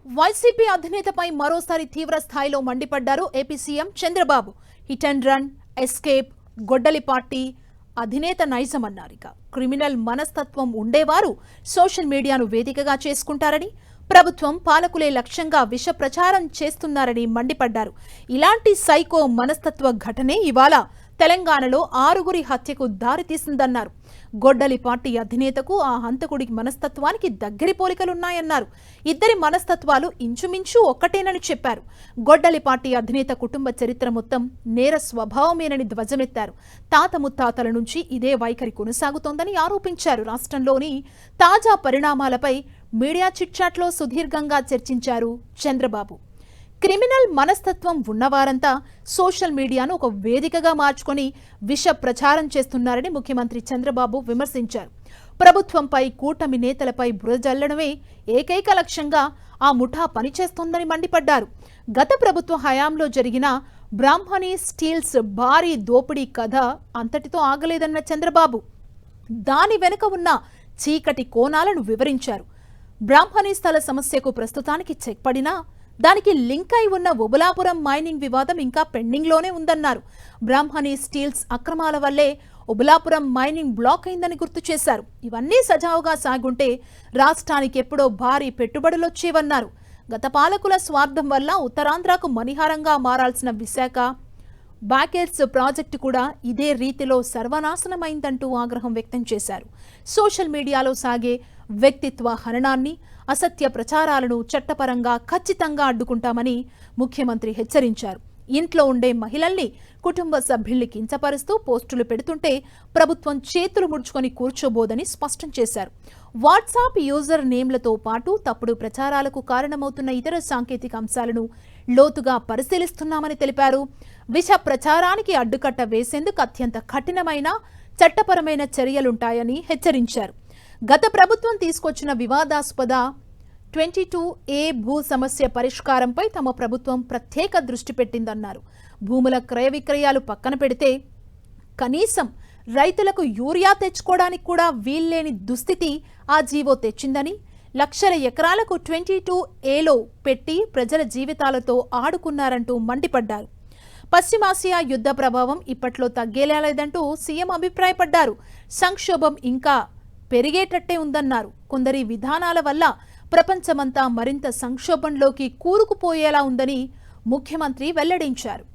YCP అధినేతపై మరోసారి తీవ్ర స్థాయిలో మండిపడ్డారు AP CM Chandrababu. Hit and run, escape, గొడ్డలి పార్టీ అధినేత నైజమన్నారిక. క్రిమినల్ మనస్తత్వం ఉండేవారు సోషల్ మీడియాను వేదికగా చేసుకుంటారని, ప్రభుత్వం పాలకులే లక్ష్యంగా విష ప్రచారం చేస్తున్నారని మండిపడ్డారు. ఇలాంటి సైకో మనస్తత్వ ఘటనే ఇవాళ తెలంగాణలో 6గురి హత్యకు దారితీసిందన్నారు. గొడ్డలి పార్టీ అధినేతకు ఆ హంతకుడి మనస్తత్వానికి దగ్గరి పోలికలున్నాయన్నారు. ఇద్దరి మనస్తత్వాలు ఇంచుమించు ఒక్కటేనని చెప్పారు. గొడ్డలి పార్టీ అధినేత కుటుంబ చరిత్ర మొత్తం నేర స్వభావమేనని ధ్వజమెత్తారు. తాత ముత్తాతల నుంచి ఇదే వైఖరి కొనసాగుతోందని ఆరోపించారు. రాష్ట్రంలోని తాజా పరిణామాలపై మీడియా చిట్చాట్లో సుదీర్ఘంగా చర్చించారు చంద్రబాబు. క్రిమినల్ మనస్తత్వం ఉన్నవారంతా సోషల్ మీడియాను ఒక వేదికగా మార్చుకొని విష ప్రచారం చేస్తున్నారని ముఖ్యమంత్రి చంద్రబాబు విమర్శించారు. ప్రభుత్వంపై, కూటమి నేతలపై బురజల్లడమే ఏకైక లక్ష్యంగా ఆ ముఠా పనిచేస్తోందని మండిపడ్డారు. గత ప్రభుత్వ హయాంలో జరిగిన బ్రాహ్మణి స్టీల్స్ భారీ దోపిడీ కథ అంతటితో ఆగలేదన్న చంద్రబాబు దాని వెనుక ఉన్న చీకటి కోణాలను వివరించారు. బ్రాహ్మణి స్థల సమస్యకు ప్రస్తుతానికి చెక్ పడినా దానికి లింక్ అయి ఉన్న ఒబులాపురం మైనింగ్ వివాదం ఇంకా పెండింగ్లోనే ఉందన్నారు. బ్రాహ్మణి స్టీల్స్ అక్రమాల వల్లే ఒబులాపురం మైనింగ్ బ్లాక్ అయిందని గుర్తు చేశారు. ఇవన్నీ సజావుగా సాగుంటే రాష్ట్రానికి ఎప్పుడో భారీ పెట్టుబడులొచ్చేవన్నారు. గత పాలకుల స్వార్థం వల్ల ఉత్తరాంధ్రకు మణిహారంగా మారాల్సిన విశాఖ బ్యాకెట్స్ ప్రాజెక్టు కూడా ఇదే రీతిలో సర్వనాశనమైందంటూ ఆగ్రహం వ్యక్తం చేశారు. సోషల్ మీడియాలో సాగే వ్యక్తిత్వ హననాన్ని, అసత్య ప్రచారాలను చట్టపరంగా ఖచ్చితంగా అడ్డుకుంటామని ముఖ్యమంత్రి హెచ్చరించారు. ఇంట్లో ఉండే మహిళల్ని, కుటుంబ సభ్యుల్ని కించపరుస్తూ పోస్టులు పెడుతుంటే ప్రభుత్వం చేతులు ముడుచుకొని కూర్చోబోదని స్పష్టం చేశారు. వాట్సాప్ యూజర్ నేమ్లతో పాటు తప్పుడు ప్రచారాలకు కారణమవుతున్న ఇతర సాంకేతిక అంశాలను లోతుగా పరిశీలిస్తున్నామని తెలిపారు. విష ప్రచారానికి అడ్డుకట్ట వేసేందుకు అత్యంత కఠినమైన చట్టపరమైన చర్యలుంటాయని హెచ్చరించారు. గత ప్రభుత్వం తీసుకొచ్చిన వివాదాస్పద 22A భూ సమస్య పరిష్కారంపై తమ ప్రభుత్వం ప్రత్యేక దృష్టి పెట్టిందన్నారు. భూముల క్రయ విక్రయాలు పక్కన పెడితే కనీసం రైతులకు యూరియా తెచ్చుకోవడానికి కూడా వీల్లేని దుస్థితి ఆ జీవో తెచ్చిందని, లక్షల ఎకరాలకు 22Aలో పెట్టి ప్రజల జీవితాలతో ఆడుకున్నారంటూ మండిపడ్డారు. పశ్చిమాసియా యుద్ధ ప్రభావం ఇప్పట్లో తగ్గేలేదంటూ సీఎం అభిప్రాయపడ్డారు. సంక్షోభం ఇంకా పెరిగేటట్టే ఉందన్నారు. కొందరి విధానాల వల్ల ప్రపంచమంతా మరింత సంక్షోభంలోకి కూరుకుపోయేలా ఉందని ముఖ్యమంత్రి వెల్లడించారు.